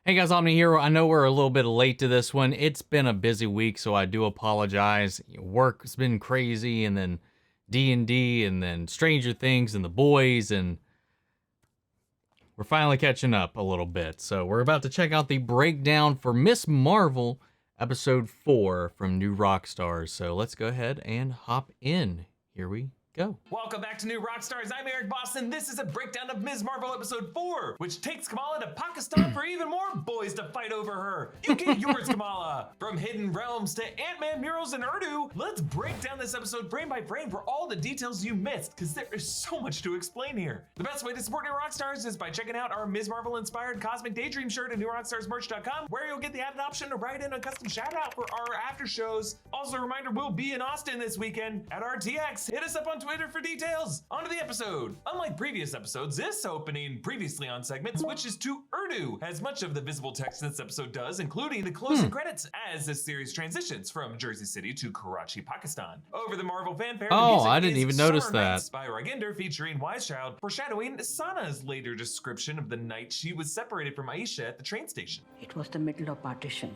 Hey guys, Omni here. I know we're a little bit late to this one. It's been a busy week, so I do apologize. Work's been crazy, and then D&D, and then Stranger Things, and The Boys, and we're finally catching up a little bit. So we're about to check out the breakdown for Miss Marvel, Episode 4 from New Rockstars. So let's go ahead and hop in. Here we go. Welcome back to New Rockstars. I'm Eric Boston. This is a breakdown of Ms. Marvel Episode 4, which takes Kamala to Pakistan for even more boys to fight over her. You get yours, Kamala. From hidden realms to Ant-Man murals in Urdu, let's break down this episode frame by frame for all the details you missed, because there is so much to explain here. The best way to support New Rockstars is by checking out our Ms. Marvel-inspired Cosmic Daydream shirt at newrockstarsmerch.com, where you'll get the added option to write in a custom shout-out for our after shows. Also, a reminder, we'll be in Austin this weekend at RTX. Hit us up on Twitter for details. On to the episode. Unlike previous episodes, this opening previously on segment switches to Urdu, as much of the visible text in this episode does, including the closing credits as this series transitions from Jersey City to Karachi, Pakistan. Over the Marvel fanfare, I didn't even notice Summer that. Nights by Raginder featuring Wise Child, foreshadowing Sana's later description of the night she was separated from Aisha at the train station. It was the middle of partition.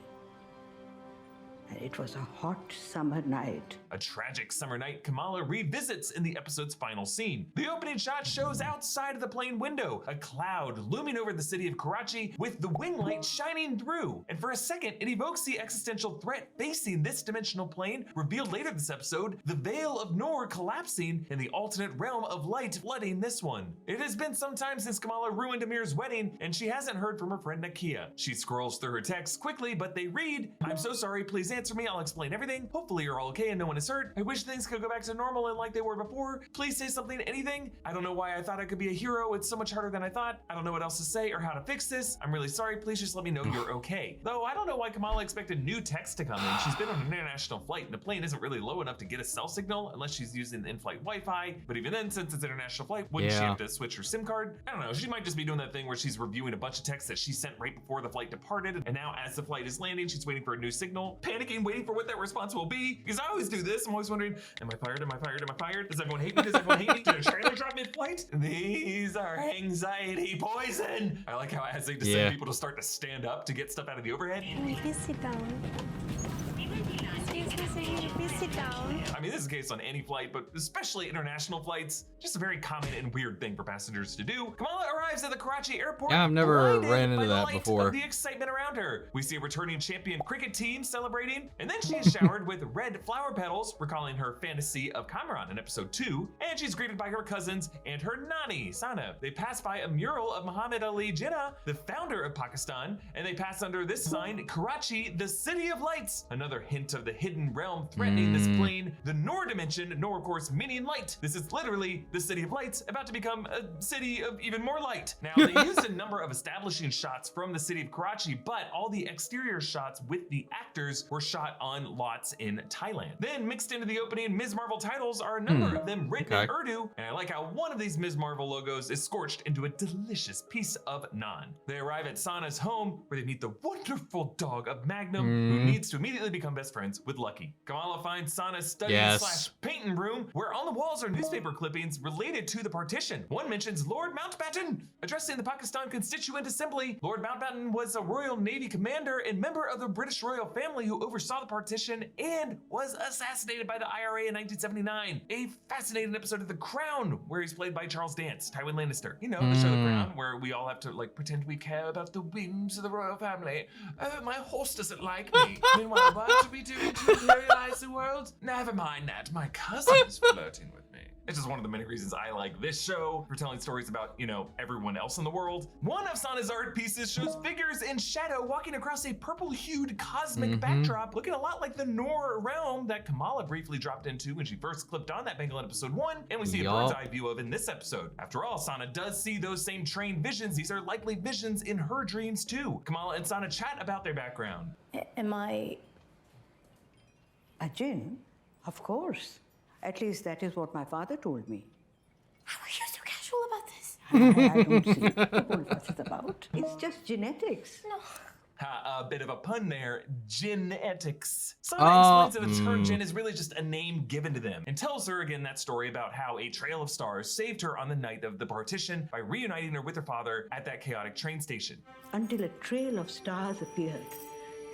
And it was a hot summer night. A tragic summer night Kamala revisits in the episode's final scene. The opening shot shows outside of the plane window, a cloud looming over the city of Karachi with the wing light shining through. And for a second, it evokes the existential threat facing this dimensional plane, revealed later this episode, the veil of Noor collapsing and the alternate realm of light flooding this one. It has been some time since Kamala ruined Amir's wedding, and she hasn't heard from her friend Nakia. She scrolls through her texts quickly, but they read, "I'm so sorry, please answer me, I'll explain everything. Hopefully you're all okay and no one is hurt. I wish things could go back to normal and like they were before. Please say something, anything. I don't know why I thought I could be a hero. It's so much harder than I thought. I don't know what else to say or how to fix this. I'm really sorry. Please just let me know you're okay." Though I don't know why Kamala expected new text to come in. She's been on an international flight and the plane isn't really low enough to get a cell signal unless she's using the in-flight Wi-Fi. But even then, since it's international flight, wouldn't she have to switch her SIM card? I don't know. She might just be doing that thing where she's reviewing a bunch of texts that she sent right before the flight departed, and now as the flight is landing, she's waiting for a new signal, panicking, waiting for what that response will be. Because I always do this. I'm always wondering, am I fired? Am I fired? Am I fired? Does everyone hate me? Does everyone hate me? Did a trailer drop mid-flight? These are anxiety poison. I like how as they just send people to start to stand up to get stuff out of the overhead. Please sit down. Excuse me, sir. Please sit down. I mean, this is the case on any flight, but especially international flights. Just a very common and weird thing for passengers to do. Kamala arrives at the Karachi airport. Yeah, I've never ran into that light before. Of the excitement around her. We see a returning champion cricket team celebrating, and then she is showered with red flower petals, recalling her fantasy of Kamran in episode 2, and she's greeted by her cousins and her Nani, Sana. They pass by a mural of Muhammad Ali Jinnah, the founder of Pakistan, and they pass under this sign, Karachi, the City of Lights. Another hint of the hidden realm threatening this plane. The Noor dimension, Noor of course meaning light. This is literally the City of Lights, about to become a city of even more light. Now, they used a number of establishing shots from the city of Karachi, but all the exterior shots with the actors were shot on lots in Thailand. Then mixed into the opening Ms. Marvel titles are a number of them written in Urdu, and I like how one of these Ms. Marvel logos is scorched into a delicious piece of naan. They arrive at Sana's home, where they meet the wonderful dog of Magnum, who needs to immediately become best friends with Lucky. Kamala finds Sana's study/painting room, where on the walls are newspaper clippings related to the partition. One mentions Lord Mountbatten. Addressing the Pakistan Constituent Assembly, Lord Mountbatten was a Royal Navy commander and member of the British royal family who oversaw the partition and was assassinated by the IRA in 1979. A fascinating episode of The Crown, where he's played by Charles Dance, Tywin Lannister. You know, the show The Crown, where we all have to like pretend we care about the whims of the royal family. Oh, my horse doesn't like me. Meanwhile, what are we doing to imperialize the world? Never mind that. My cousin is flirting with me. It's just one of the many reasons I like this show, for telling stories about, you know, everyone else in the world. One of Sana's art pieces shows figures in shadow walking across a purple-hued cosmic backdrop, looking a lot like the Noor realm that Kamala briefly dropped into when she first clipped on that bangle in episode 1, and we see a bird's eye view of in this episode. After all, Sana does see those same trained visions. These are likely visions in her dreams too. Kamala and Sana chat about their background. Am I A jinn? Of course. At least that is what my father told me. How are you so casual about this? I don't see what fuss is about. It's just genetics. No. A bit of a pun there. Genetics. Sana explains that the term Jinn is really just a name given to them and tells her again that story about how a trail of stars saved her on the night of the partition by reuniting her with her father at that chaotic train station. Until a trail of stars appeared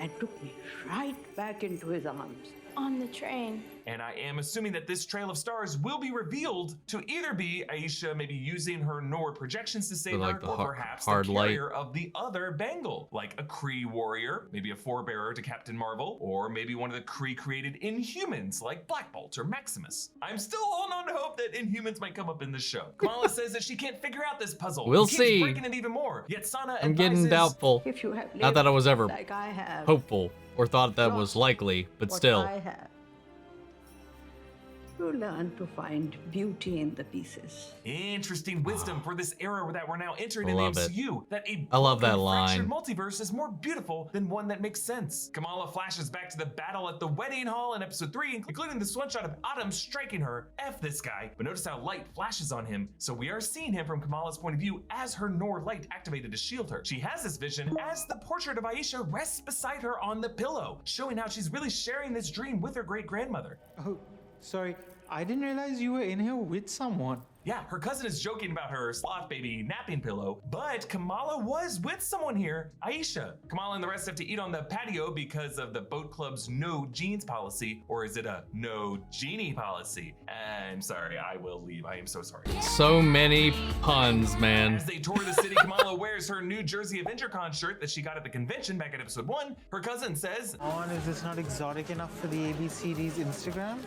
and took me right back into his arms. On the train. And I am assuming that this trail of stars will be revealed to either be Aisha maybe using her Noor projections to save like her, the or perhaps hard the light. carrier of the other bangle, like a Kree warrior, maybe a forebearer to Captain Marvel, or maybe one of the Kree created Inhumans like Black Bolt or Maximus. I'm still holding on to hope that Inhumans might come up in this show. Kamala says that she can't figure out this puzzle. We'll He keeps see. breaking it even more. Yet Sana I'm getting advises, doubtful. If you have Not that I was lived ever like I have, hopeful or thought that was likely, but what still. I have, you learn to find beauty in the pieces. Interesting wisdom for this era that we're now entering I in the love it. MCU. That a I love that broken, line. fractured multiverse is more beautiful than one that makes sense. Kamala flashes back to the battle at the wedding hall in episode 3, including this one shot of Autumn striking her. F this guy. But notice how light flashes on him. So we are seeing him from Kamala's point of view as her Noor light activated to shield her. She has this vision as the portrait of Aisha rests beside her on the pillow, showing how she's really sharing this dream with her great grandmother. Oh, sorry. I didn't realize you were in here with someone. Yeah, her cousin is joking about her sloth baby napping pillow, but Kamala was with someone here, Aisha. Kamala and the rest have to eat on the patio because of the boat club's no jeans policy, or is it a no genie policy? I'm sorry, I will leave. I am so sorry. So many puns, man. As they tour the city, Kamala wears her New Jersey AvengerCon shirt that she got at the convention back in episode 1. Her cousin says, Is this not exotic enough for the ABCD's Instagram?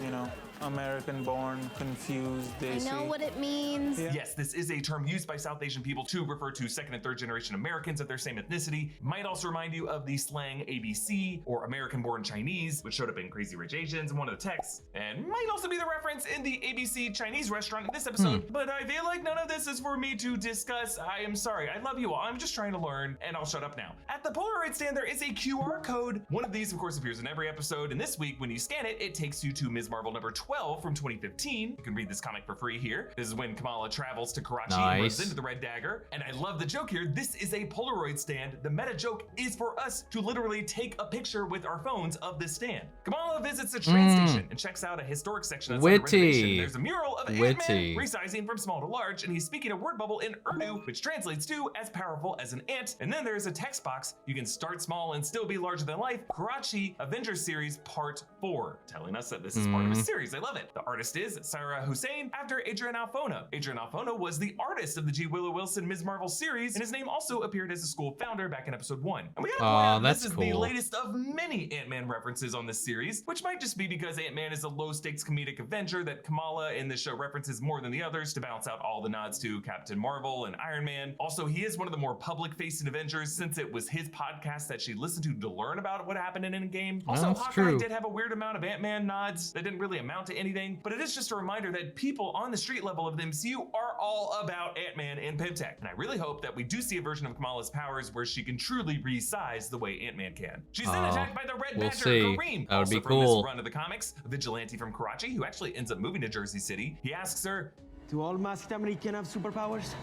You know, American born, confused, I desi. know what it means. Yeah. yes, this is a term used by South Asian people to refer to second and third generation Americans of their same ethnicity. Might also remind you of the slang ABC or American born Chinese, which showed up in Crazy Rich Asians in one of the texts, and might also be the reference in the ABC Chinese restaurant in this episode. But I feel like none of this is for me to discuss. I am sorry. I love you all. I'm just trying to learn, and I'll shut up now. At the Polaroid stand, there is a QR code. One of these, of course, appears in every episode, and this week, when you scan it, it takes you to Ms. Marvel number 12 from 2015. You can read this comic for free here. This is when Kamala travels to Karachi and runs into the Red Dagger. And I love the joke here. This is a Polaroid stand. The meta joke is for us to literally take a picture with our phones of this stand. Kamala visits a train station and checks out a historic section outside the reservation. There's a mural of Ant-Man resizing from small to large, and he's speaking a word bubble in Urdu, which translates to as powerful as an ant. And then there's a text box. You can start small and still be larger than life. Karachi Avengers series part 4, telling us that this is part of a series. I love it. The artist is Sarah Hussein after Adrian Alfona. Adrian Alfona was the artist of the G. Willow Wilson Ms. Marvel series, and his name also appeared as the school founder back in episode 1. And we gotta point out that's this is the latest of many Ant-Man references on this series, which might just be because Ant-Man is a low-stakes comedic Avenger that Kamala in this show references more than the others to balance out all the nods to Captain Marvel and Iron Man. Also, he is one of the more public-facing Avengers since it was his podcast that she listened to learn about what happened in Endgame. Also, Hawkeye did have a weird amount of Ant-Man nods that didn't really amount to anything, but it is just a reminder that people on the street level of the MCU are all about Ant-Man and Pimtech. And I really hope that we do see a version of Kamala's powers where she can truly resize the way Ant-Man can. She's then attacked by the Red Badger, Kareem, That would be also cool. from this run of the comics, a vigilante from Karachi who actually ends up moving to Jersey City. He asks her, do all masked Americans have superpowers?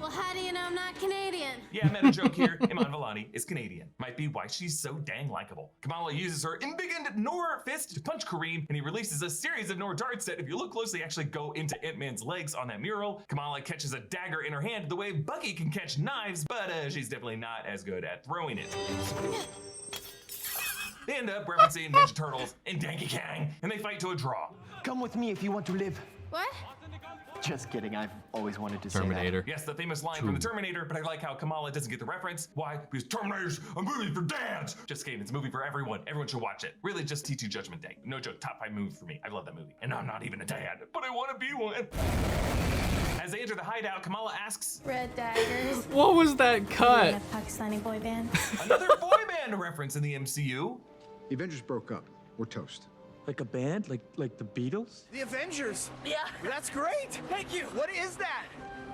Well, how do you know I'm not Canadian? yeah, meta joke here, Iman Vellani is Canadian. Might be why she's so dang likable. Kamala uses her embiggened Noor fist to punch Kareem, and he releases a series of Noor darts that, if you look closely, actually go into Ant-Man's legs on that mural. Kamala catches a dagger in her hand the way Bucky can catch knives, but she's definitely not as good at throwing it. They end up referencing Ninja Turtles and Donkey Kong, and they fight to a draw. Come with me if you want to live. What? Just kidding, I've always wanted to Terminator. Yes, the famous line from the Terminator, but I like how Kamala doesn't get the reference. Why? Because Terminator's a movie for dads! Just kidding, it's a movie for everyone. Everyone should watch it. Really, just T2 Judgment Day. No joke, top 5 movie for me. I love that movie. And I'm not even a dad, but I want to be one. As they enter the hideout, Kamala asks, Red Daggers. What was that cut? A Pakistani boy band. another boy band reference in the MCU. The Avengers broke up. We're toast. Like a band? Like the Beatles? The Avengers! Yeah! That's great! Thank you! What is that?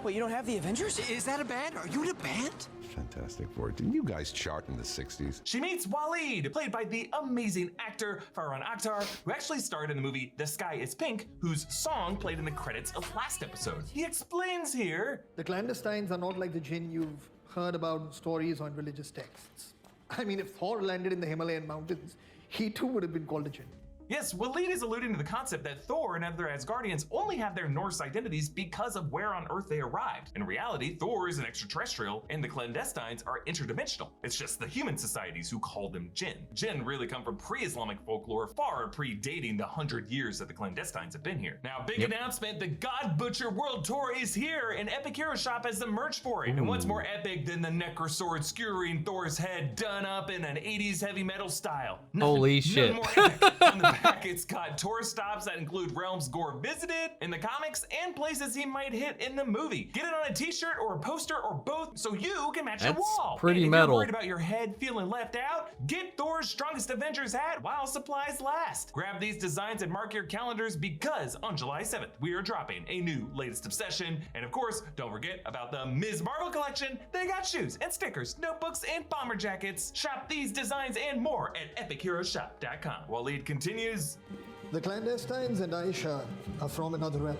Wait, you don't have the Avengers? Is that a band? Are you in a band? Fantastic Four. Didn't you guys chart in the 60s? She meets Waleed, played by the amazing actor Farhan Akhtar, who actually starred in the movie The Sky is Pink, whose song played in the credits of last episode. He explains here, The Clandestines are not like the jinn you've heard about stories on religious texts. I mean, if Thor landed in the Himalayan mountains, he too would have been called a jinn. Yes, Waleed is alluding to the concept that Thor and other Asgardians only have their Norse identities because of where on Earth they arrived. In reality, Thor is an extraterrestrial, and the Clandestines are interdimensional. It's just the human societies who call them jinn. Jinn really come from pre-Islamic folklore, far predating the 100 years that the Clandestines have been here. Now, big announcement, the God Butcher World Tour is here, and Epic Hero Shop has the merch for it. And what's more epic than the Necrosword skewering Thor's head done up in an 80s heavy metal style? Holy shit. More epic. On the back, it's got tour stops that include realms Gore visited in the comics and places he might hit in the movie. Get it on a t-shirt or a poster or both so you can match your wall. Pretty and if metal. You're worried about your head feeling left out? Get Thor's Strongest Avengers hat while supplies last. Grab these designs and mark your calendars because on July 7th, we are dropping a new latest obsession. And of course, don't forget about the Ms. Marvel collection. They got shoes and stickers, notebooks, and bomber jackets. Shop these designs and more at epicheroshop.com. Waleed continues. The Clandestines and Aisha are from another realm.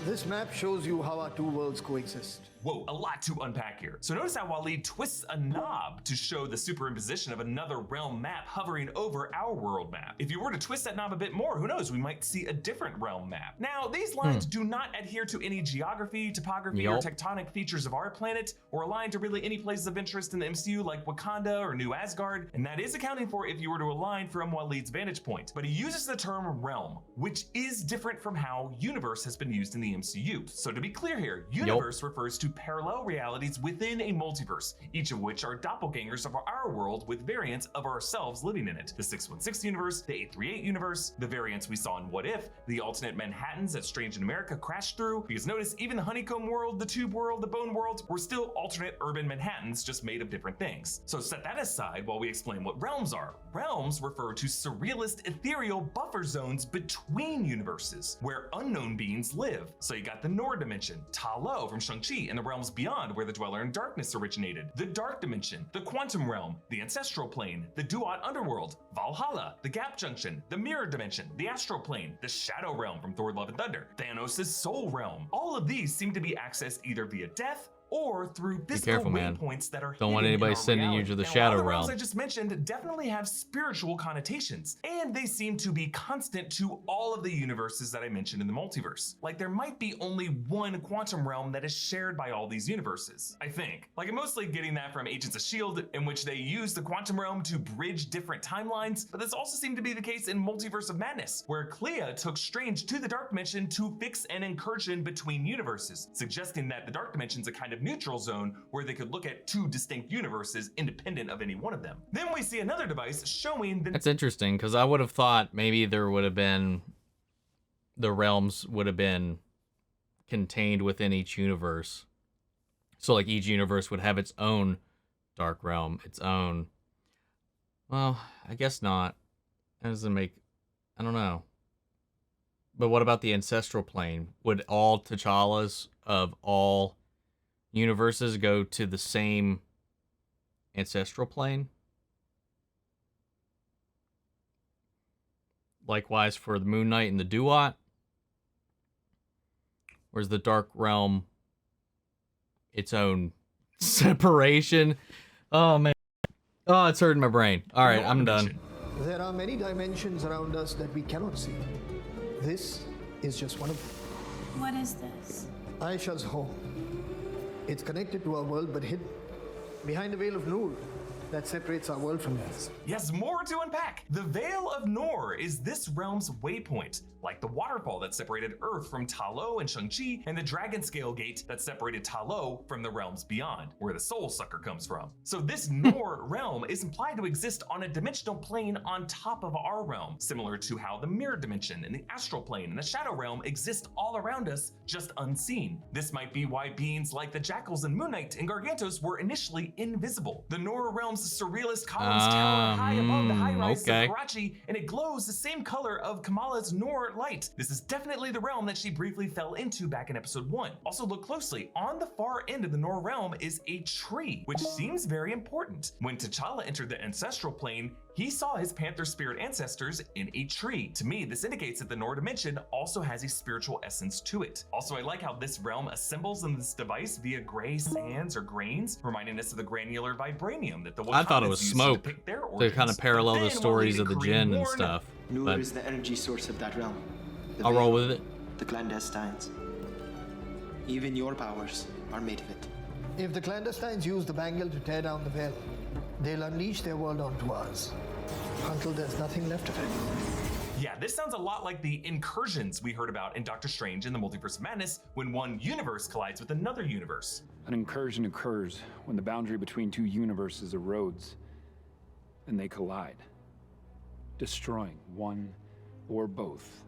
This map shows you how our two worlds coexist. Whoa, a lot to unpack here. So notice how Waleed twists a knob to show the superimposition of another realm map hovering over our world map. If you were to twist that knob a bit more, who knows, we might see a different realm map. Now, these lines do not adhere to any geography, topography, or tectonic features of our planet, or align to really any places of interest in the MCU like Wakanda or New Asgard, and that is accounting for if you were to align from Waleed's vantage point. But he uses the term realm, which is different from how universe has been used in the MCU. So to be clear here, universe refers to parallel realities within a multiverse, each of which are doppelgangers of our world with variants of ourselves living in it. The 616 universe, the 838 universe, the variants we saw in What If, the alternate Manhattans that Strange in America crashed through, because notice even the honeycomb world, the tube world, the bone world were still alternate urban Manhattans just made of different things. So set that aside while we explain what realms are. Realms refer to surrealist ethereal buffer zones between universes where unknown beings live. So you got the Noor dimension, Ta Lo from Shang-Chi, and the realms beyond where the Dweller in Darkness originated, the Dark Dimension, the Quantum Realm, the Ancestral Plane, the Duat Underworld, Valhalla, the Gap Junction, the Mirror Dimension, the Astral Plane, the Shadow Realm from Thor Love and Thunder, Thanos' Soul Realm. All of these seem to be accessed either via death or through physical waypoints that are don't want anybody sending you to the Shadow Realm. The I just mentioned definitely have spiritual connotations, and they seem to be constant to all of the universes that I mentioned in the multiverse. Like there might be only one quantum realm that is shared by all these universes, I think. Like I'm mostly getting that from Agents of S.H.I.E.L.D., in which they use the quantum realm to bridge different timelines, but this also seemed to be the case in Multiverse of Madness, where Clea took Strange to the Dark Dimension to fix an incursion between universes, suggesting that the Dark Dimension's a kind of neutral zone where they could look at two distinct universes independent of any one of them. Then we see another device showing the— That's interesting, because I would have thought maybe there would have been, the realms would have been contained within each universe. So like each universe would have its own dark realm, its own. Well, I guess not. That doesn't make, I don't know. But what about the ancestral plane? Would all T'Challas of all universes go to the same ancestral plane? Likewise for the Moon Knight and the Duat? Or is the Dark Realm its own separation? Oh, man. Oh, it's hurting my brain. All right, I'm done. There are many dimensions around us that we cannot see. This is just one of them. What is this? Aisha's home. It's connected to our world, but hidden behind a veil of Noor that separates our world from theirs. Yes, more to unpack. The Veil of Noor is this realm's waypoint, like the waterfall that separated Earth from Ta Lo and Shang-Chi, and the Dragon Scale Gate that separated Ta Lo from the realms beyond, where the Soul Sucker comes from. So this Noor realm is implied to exist on a dimensional plane on top of our realm, similar to how the Mirror Dimension and the Astral Plane and the Shadow Realm exist all around us, just unseen. This might be why beings like the Jackals and Moon Knight and Gargantos were initially invisible. The Noor realm's surrealist columns tower high above the high rises of Karachi, and it glows the same color of Kamala's Noor light. This is definitely the realm that she briefly fell into back in episode 1. Also look closely, on the far end of the Noor realm is a tree, which seems very important. When T'Challa entered the ancestral plane, he saw his panther spirit ancestors in a tree. To me, this indicates that the Noor dimension also has a spiritual essence to it. Also, I like how this realm assembles in this device via gray sands or grains, reminding us of the granular vibranium that the I thought it Wakandans was used smoke to depict their to origins. kind of parallel the Then stories Waleed of the and jinn and Kareem warn stuff. Noor But is the energy source of that realm. The I'll roll veil, with it. The Clandestines. Even your powers are made of it. If the clandestines use the bangle to tear down the veil, they'll unleash their world onto ours until there's nothing left of it. Yeah, this sounds a lot like the incursions we heard about in Doctor Strange in the Multiverse of Madness when one universe collides with another universe. An incursion occurs when the boundary between two universes erodes and they collide, destroying one or both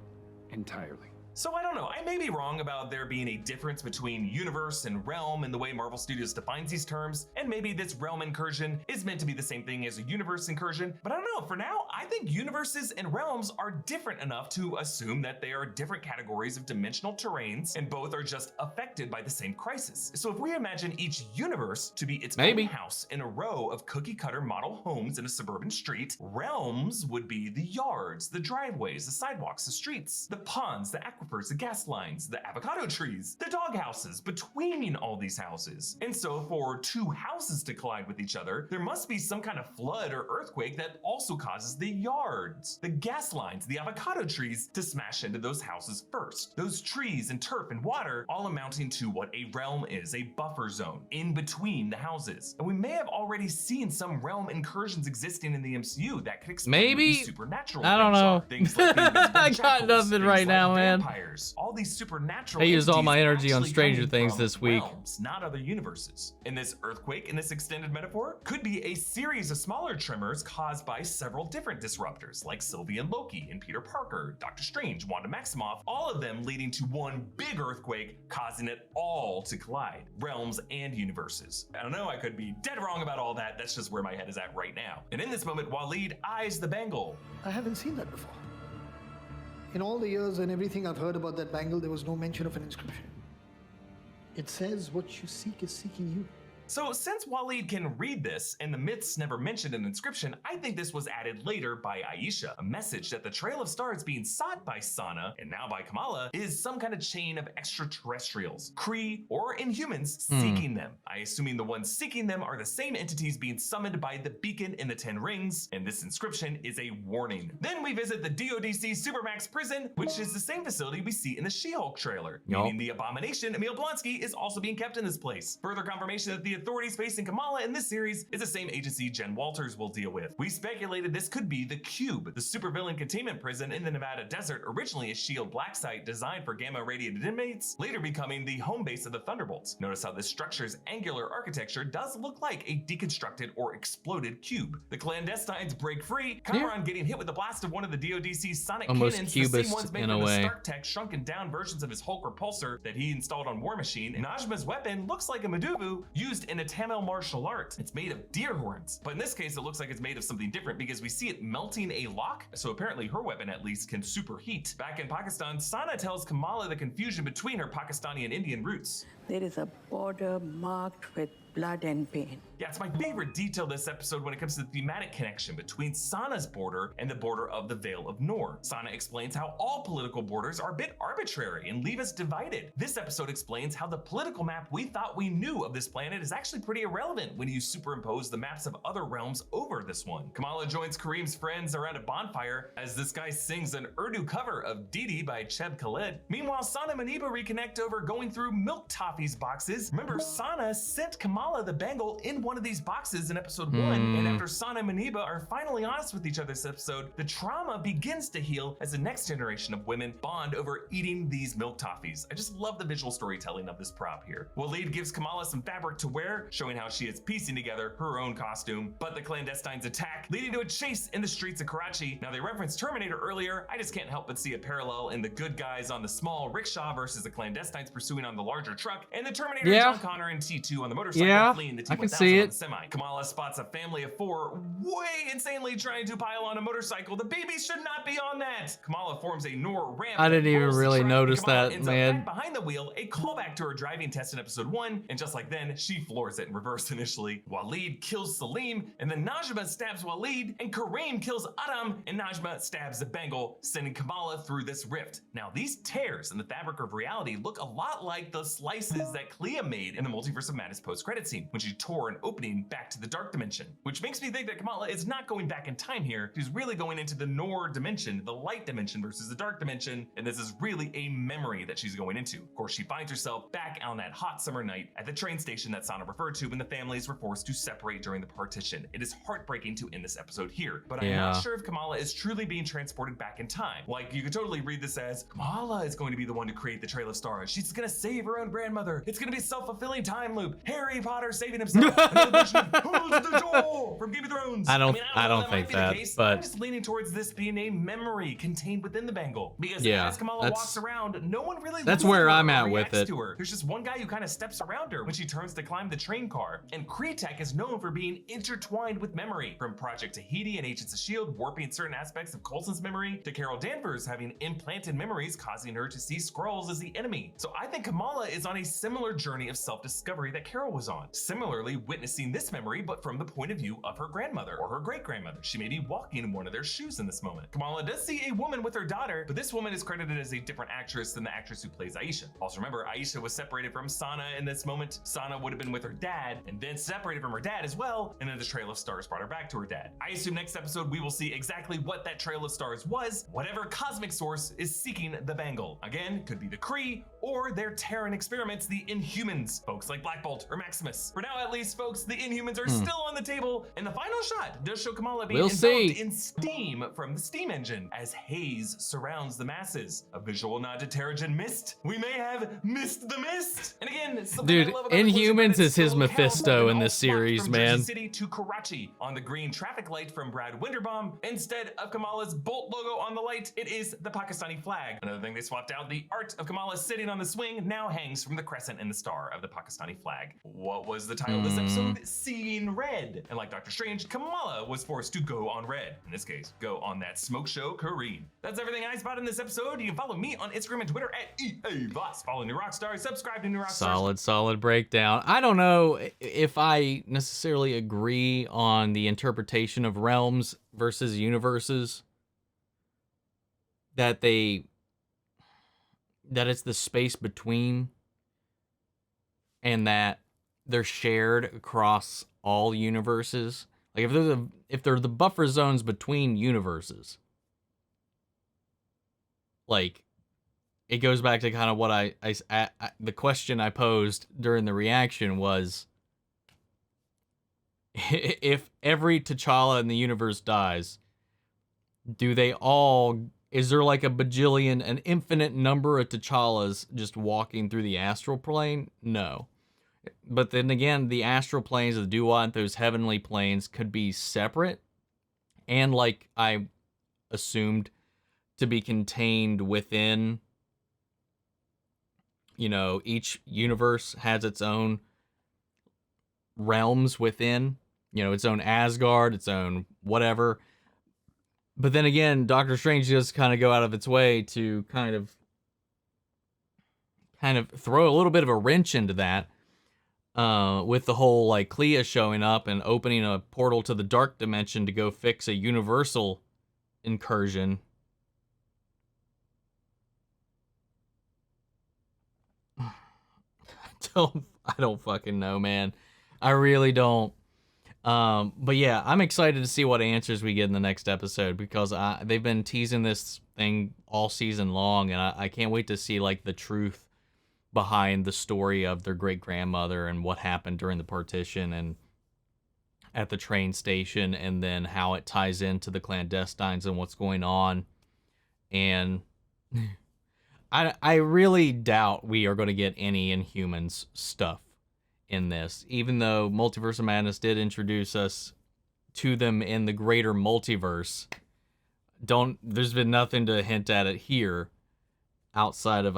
entirely. So I don't know, I may be wrong about there being a difference between universe and realm in the way Marvel Studios defines these terms, and maybe this realm incursion is meant to be the same thing as a universe incursion, but I don't know, for now, I think universes and realms are different enough to assume that they are different categories of dimensional terrains, and both are just affected by the same crisis. So if we imagine each universe to be its own house in a row of cookie cutter model homes in a suburban street, realms would be the yards, the driveways, the sidewalks, the streets, the ponds, the aquifers, the gas lines, the avocado trees, the dog houses between all these houses. And so for two houses to collide with each other, there must be some kind of flood or earthquake that also causes the yards, the gas lines, the avocado trees to smash into those houses first. Those trees and turf and water all amounting to what a realm is, a buffer zone in between the houses. And we may have already seen some realm incursions existing in the MCU that could explain Maybe. these supernatural I don't know. things like the invisible I got jackals, nothing things right like now, man. vampires. All these supernatural I used all my entities energy on actually Stranger coming Things from this week. realms, not other universes. And this earthquake in this extended metaphor could be a series of smaller tremors caused by several different disruptors like Sylvie and Loki and Peter Parker, Doctor Strange, Wanda Maximoff, all of them leading to one big earthquake causing it all to collide, realms and universes. I don't know, I could be dead wrong about all that, that's just where my head is at right now. And in this moment, Waleed eyes the bangle. I haven't seen that before. In all the years and everything I've heard about that bangle, there was no mention of an inscription. It says what you seek is seeking you. So since Waleed can read this and the myths never mentioned an inscription, I think this was added later by Aisha, a message that the Trail of Stars being sought by Sana and now by Kamala is some kind of chain of extraterrestrials, Kree or Inhumans seeking them. I assuming the ones seeking them are the same entities being summoned by the beacon in the 10 rings, and this inscription is a warning. Then we visit the DODC Supermax prison, which is the same facility we see in the She-Hulk trailer, meaning the abomination Emil Blonsky is also being kept in this place. Further confirmation that the authorities facing Kamala in this series is the same agency Jen Walters will deal with. We speculated this could be the Cube, the supervillain containment prison in the Nevada desert, originally a SHIELD black site designed for gamma-radiated inmates, later becoming the home base of the Thunderbolts. Notice how this structure's angular architecture does look like a deconstructed or exploded cube. The Clandestines break free, Chiron getting hit with the blast of one of the DODC's sonic Almost cannons, the same cubist ones in making a the way. Stark Tech shrunken down versions of his Hulk repulsor that he installed on War Machine. Najma's weapon looks like a Madubu used in a Tamil martial art. It's made of deer horns, but in this case it looks like it's made of something different because we see it melting a lock, so apparently her weapon at least can superheat. Back in Pakistan, Sana tells Kamala the confusion between her Pakistani and Indian roots. There is a border marked with blood and pain. Yeah, it's my favorite detail this episode when it comes to the thematic connection between Sana's border and the border of the Vale of Noor. Sana explains how all political borders are a bit arbitrary and leave us divided. This episode explains how the political map we thought we knew of this planet is actually pretty irrelevant when you superimpose the maps of other realms over this one. Kamala joins Kareem's friends around a bonfire as this guy sings an Urdu cover of Didi by Cheb Khaled. Meanwhile, Sana and Maniba reconnect over going through Milk Toffees boxes. Remember, Sana sent Kamala the bangle in one of these boxes in episode 1, and after Sana and Maniba are finally honest with each other this episode, the trauma begins to heal as the next generation of women bond over eating these milk toffees. I just love the visual storytelling of this prop here. Waleed gives Kamala some fabric to wear, showing how she is piecing together her own costume, but the Clandestines attack, leading to a chase in the streets of Karachi. Now, they referenced Terminator earlier. I just can't help but see a parallel in the good guys on the small rickshaw versus the Clandestines pursuing on the larger truck, and the Terminator Yeah. John Connor and T2 on the motorcycle Yeah, fleeing the I can T-1000 see on it. the semi. Kamala spots a family of 4 way insanely trying to pile on a motorcycle. The babies should not be on that. Kamala forms a Noor ramp. I didn't even pulls the really truck, notice and Kamala that, ends man. up back behind the wheel, a callback to her driving test in episode 1, and just like then, she floors it in reverse initially. Waleed kills Salim, and then Najma stabs Waleed, and Kareem kills Adam, and Najma stabs the bangle, sending Kamala through this rift. Now, these tears in the fabric of reality look a lot like the slices that Clea made in the Multiverse of Madness post-credit scene, when she tore an opening back to the dark dimension, which makes me think that Kamala is not going back in time here. She's really going into the Noor dimension, the light dimension versus the dark dimension, and this is really a memory that she's going into. Of course, she finds herself back on that hot summer night at the train station that Sana referred to when the families were forced to separate during the partition. It is heartbreaking to end this episode here, but I'm not sure if Kamala is truly being transported back in time. Like, you could totally read this as Kamala is going to be the one to create the Trail of Stars. She's gonna save her own grandmother. It's gonna be a self-fulfilling time loop. Harry Potter saving himself. Another version of Who's the Door from Game of Thrones. I don't know, think might be that, the case. but I'm just leaning towards this being a memory contained within the bangle. Because Yeah, as Kamala walks around, no one really that's looks at where her I'm or at with reacts it. to her. There's just one guy who kind of steps around her when she turns to climb the train car. And Kretek is known for being intertwined with memory, from Project Tahiti and Agents of S.H.I.E.L.D. warping certain aspects of Coulson's memory, to Carol Danvers having implanted memories causing her to see Skrulls as the enemy. So I think Kamala is on a similar journey of self-discovery that Carol was on. Similarly, witnessing this memory, but from the point of view of her grandmother or her great-grandmother. She may be walking in one of their shoes in this moment. Kamala does see a woman with her daughter, but this woman is credited as a different actress than the actress who plays Aisha. Also remember, Aisha was separated from Sana in this moment. Sana would have been with her dad, and then separated from her dad as well, and then the Trail of Stars brought her back to her dad. I assume next episode we will see exactly what that Trail of Stars was, whatever cosmic source is seeking the bangle. Again, could be the Kree, or their Terran experiments, the Inhumans, folks like Black Bolt or Maximus. For now, at least, folks, the Inhumans are still on the table, and the final shot does show Kamala being enveloped in steam from the steam engine as haze surrounds the masses. A visual nod to Terrigen Mist. We may have missed the mist. And again, dude, Inhumans is his Mephisto in this series, from man. Jersey City to Karachi on the green traffic light from Brad Winterbaum. Instead of Kamala's Bolt logo on the light, it is the Pakistani flag. Another thing they swapped out, the art of Kamala sitting on the swing now hangs from the crescent and the star of the Pakistani flag. What was the title of this episode? Seeing Red. And like Doctor Strange, Kamala was forced to go on red. In this case, go on that smoke show Kareem. That's everything I spotted in this episode. You can follow me on Instagram and Twitter at EAVoss. Follow New Rockstar, subscribe to New Rockstar. Solid breakdown. I don't know if I necessarily agree on the interpretation of realms versus universes. That it's the space between, and that they're shared across all universes. Like if they're the buffer zones between universes, like it goes back to kind of what I the question I posed during the reaction was, if every T'Challa in the universe dies, is there like a bajillion, an infinite number of T'Challas just walking through the astral plane? No. But then again, the astral planes, the Duat, those heavenly planes could be separate, and like I assumed, to be contained within, each universe has its own realms within, its own Asgard, its own whatever. But then again, Doctor Strange does kind of go out of its way to kind of throw a little bit of a wrench into that, with the whole like Clea showing up and opening a portal to the dark dimension to go fix a universal incursion. I don't fucking know, man. I really don't. But yeah, I'm excited to see what answers we get in the next episode, because they've been teasing this thing all season long, and I can't wait to see like the truth behind the story of their great grandmother and what happened during the partition and at the train station, and then how it ties into the Clandestines and what's going on. And I really doubt we are going to get any Inhumans stuff in this, even though Multiverse of Madness did introduce us to them in the greater multiverse. There's been nothing to hint at it here outside of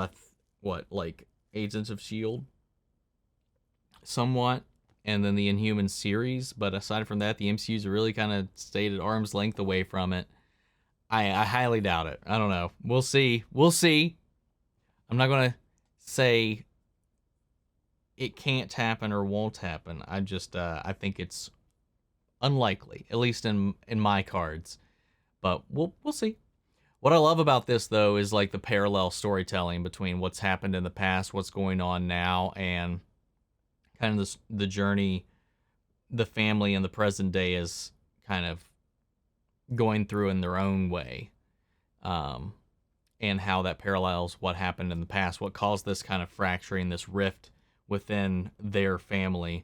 like Agents of S.H.I.E.L.D. somewhat, and then the Inhumans series. But aside from that, the MCU's really kind of stayed at arm's length away from it. I highly doubt it. I don't know. We'll see. We'll see. I'm not going to say it can't happen or won't happen. I just I think it's unlikely, at least in my cards. But we'll see. What I love about this, though, is like the parallel storytelling between what's happened in the past, what's going on now, and kind of the journey the family in the present day is kind of going through in their own way, and how that parallels what happened in the past, what caused this kind of fracturing, this rift within their family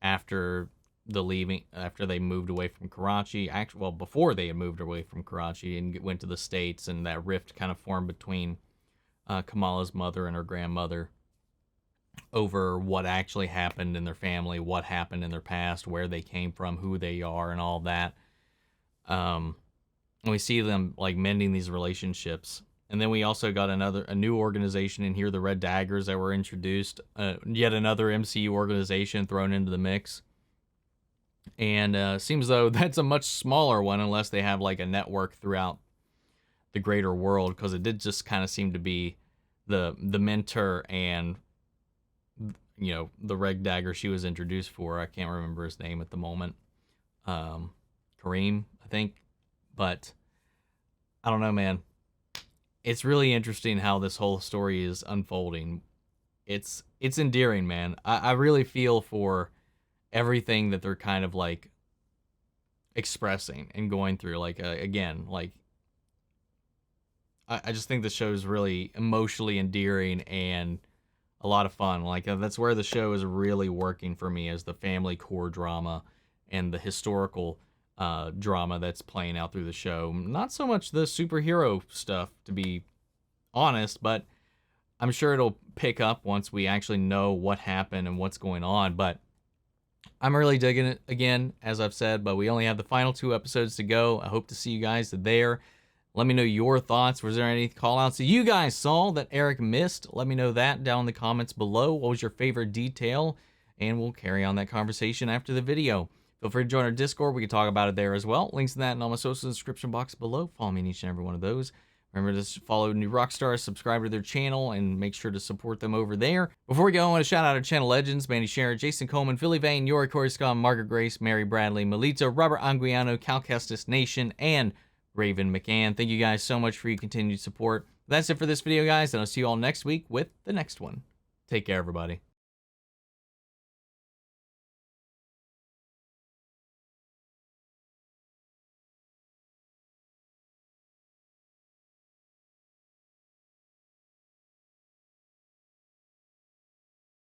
after they moved away from Karachi. Before they had moved away from Karachi and went to the States, and that rift kind of formed between Kamala's mother and her grandmother over what actually happened in their family, what happened in their past, where they came from, who they are, and all that. And we see them like mending these relationships. And then we also got a new organization in here, the Red Daggers, that were introduced. Yet another MCU organization thrown into the mix. And seems though that's a much smaller one, unless they have like a network throughout the greater world, because it did just kind of seem to be the mentor and, you know, the Red Dagger she was introduced for. I can't remember his name at the moment. Kareem, I think. But I don't know, man. It's really interesting how this whole story is unfolding. It's endearing, man. I really feel for everything that they're kind of like expressing and going through. Like, again, like, I just think the show is really emotionally endearing and a lot of fun. Like, that's where the show is really working for me, as the family core drama and the historical drama that's playing out through the show. Not so much the superhero stuff, to be honest, but I'm sure it'll pick up once we actually know what happened and what's going on. But I'm really digging it, again, as I've said, but we only have the final 2 episodes to go. I hope to see you guys there. Let me know your thoughts. Was there any call-outs that you guys saw that Eric missed? Let me know that down in the comments below. What was your favorite detail? And we'll carry on that conversation after the video. Feel free to join our Discord. We can talk about it there as well. Links to that in all my social description box below. Follow me in each and every one of those. Remember to follow New Rockstars, subscribe to their channel, and make sure to support them over there. Before we go, I want to shout out our channel legends: Mandy Scherer, Jason Coleman, Philly Vane, Yori Coruscant, Margaret Grace, Mary Bradley, Melita, Robert Anguiano, Cal Kestis Nation, and Raven McCann. Thank you guys so much for your continued support. That's it for this video, guys, and I'll see you all next week with the next one. Take care, everybody.